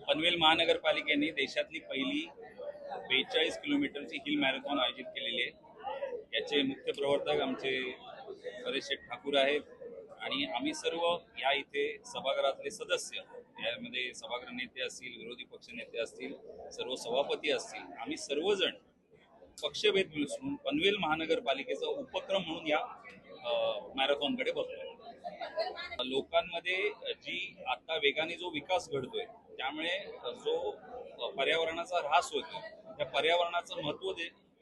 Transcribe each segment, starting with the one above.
पनवेल महानगरपालिकेने देशातली पहिली 42 किलोमीटरची हिल मॅरेथॉन आयोजित केलेली आहे। याचे मुख्य प्रवर्तक आमचे परेश शेठ ठाकूर आहेत आणि आम्ही सर्व या इथे सभागृहातले सदस्य, यामध्ये सभागृह नेते असतील, विरोधी पक्ष नेते असतील, सर्व सभापती असतील, आम्ही सर्वजण पक्षभेद विसरून पनवेल महानगरपालिकेचा उपक्रम म्हणून या मॅरेथॉनकडे बघतोय। लोकांमध्ये जी आता वेगाने जो विकास घडतोय त्यामुळे जो पर्यावरणाचा ऱ्हास होतो, त्या पर्यावरणाचं महत्त्व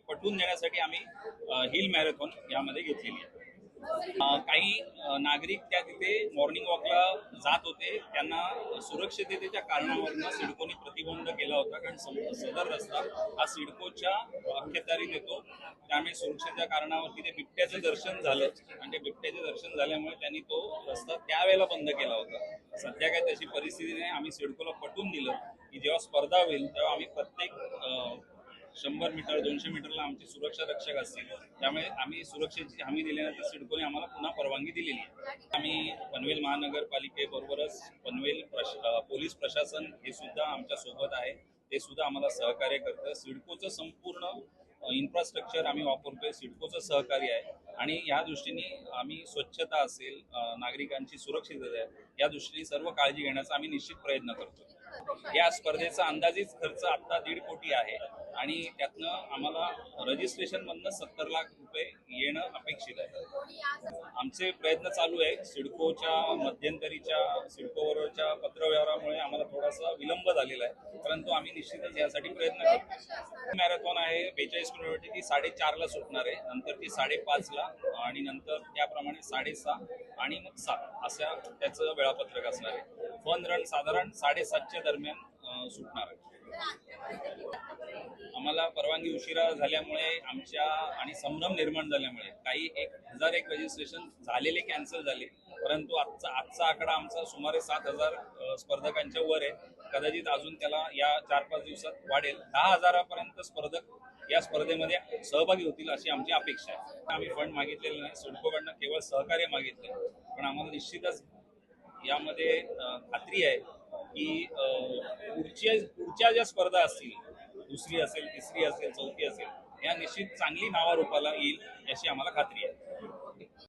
पटवून देण्यासाठी आम्ही हिल मॅरेथॉन यामध्ये घेतलेली आहे। काही नागरिक त्या तिथे मॉर्निंग वॉकला जात होते, त्यांना सुरक्षिततेच्या कारणावरून सिडकोने प्रतिबंध केला होता, कारण सदर रस्ता हा सिडकोच्या अखत्यारीत येतो। त्यामुळे सुरक्षेच्या कारणावरती ते बिबट्याचं दर्शन झालं आणि ते बिबट्याचे दर्शन झाल्यामुळे त्यांनी तो रस्ता त्यावेळेला बंद केला होता। सध्या काही तशी परिस्थिती नाही। आम्ही सिडकोला पटवून दिलं की जेव्हा स्पर्धा होईल तेव्हा आम्ही प्रत्येक 100 मीटर 200 मीटरला आमचे सुरक्षा रक्षक असतील, त्यामुळे आम्ही सुरक्षेची हमी दिल्यानंतर सिडकोने आम्हाला पुन्हा परवानगी दिलेली आहे। आम्ही पनवेल महानगरपालिकेबरोबरच पनवेल पोलीस प्रशासन हे सुद्धा आमच्या सोबत आहे, ते सुद्धा आम्हाला सहकार्य करतं। सिडकोचं संपूर्ण इन्फ्रास्ट्रक्चर आम्ही वापरतोय, सिडकोचं सहकार्य आहे आणि या दृष्टीने आम्ही स्वच्छता असेल, नागरिकांची सुरक्षितता या दृष्टीने सर्व काळजी घेण्याचा आम्ही निश्चित प्रयत्न करतो। या स्पर्धेचा अंदाजित खर्च आता 1.5 कोटी आहे आणि त्यातनं आम्हाला रजिस्ट्रेशन मधनं 70 लाख रुपये येणं अपेक्षित आहे। आमचे प्रयत्न चालू आहे। सिडकोच्या मध्यंतरीच्या सिडकोवरच्या पत्रव्यवहारामुळे आम्हाला थोडासा विलंब झालेला आहे, परंतु आम्ही निश्चितच यासाठी प्रयत्न करतो। मॅरेथॉन आहे 42 किलोमीटर, ती 4:30 ला सुटणार आहे, नंतर ती 5:30 ला आणि नंतर त्याप्रमाणे 6:30 आणि मग 7 अशा त्याचं वेळापत्रक असणार आहे। फन रन साधारण 7:30च्या दरम्यान सुटणार आहे। आम्हाला परवानगी उशिरा झाल्यामुळे आमच्या आणि संभ्रम निर्माण झाल्यामुळे काही 1001 रजिस्ट्रेशन झालेले कॅन्सल झाले, परंतु आजचा आकडा आमचा सुमारे 7,000 स्पर्धकांच्या वर आहे। कदाचित अजून त्याला या 4-5 दिवसात वाढेल। 10,000पर्यंत स्पर्धक या स्पर्धेमध्ये सहभागी होतील अशी आमची अपेक्षा आहे। आम्ही फंड मागितलेलं नाही, सिडकोकडनं केवळ सहकार्य मागितले, पण आम्हाला निश्चितच यामध्ये खात्री आहे की पुढच्या ज्या स्पर्धा असतील, 2री असेल, 3री असेल, 4थी असेल, या निश्चित चांगली नावारूपाला येईल याची आम्हाला खात्री आहे।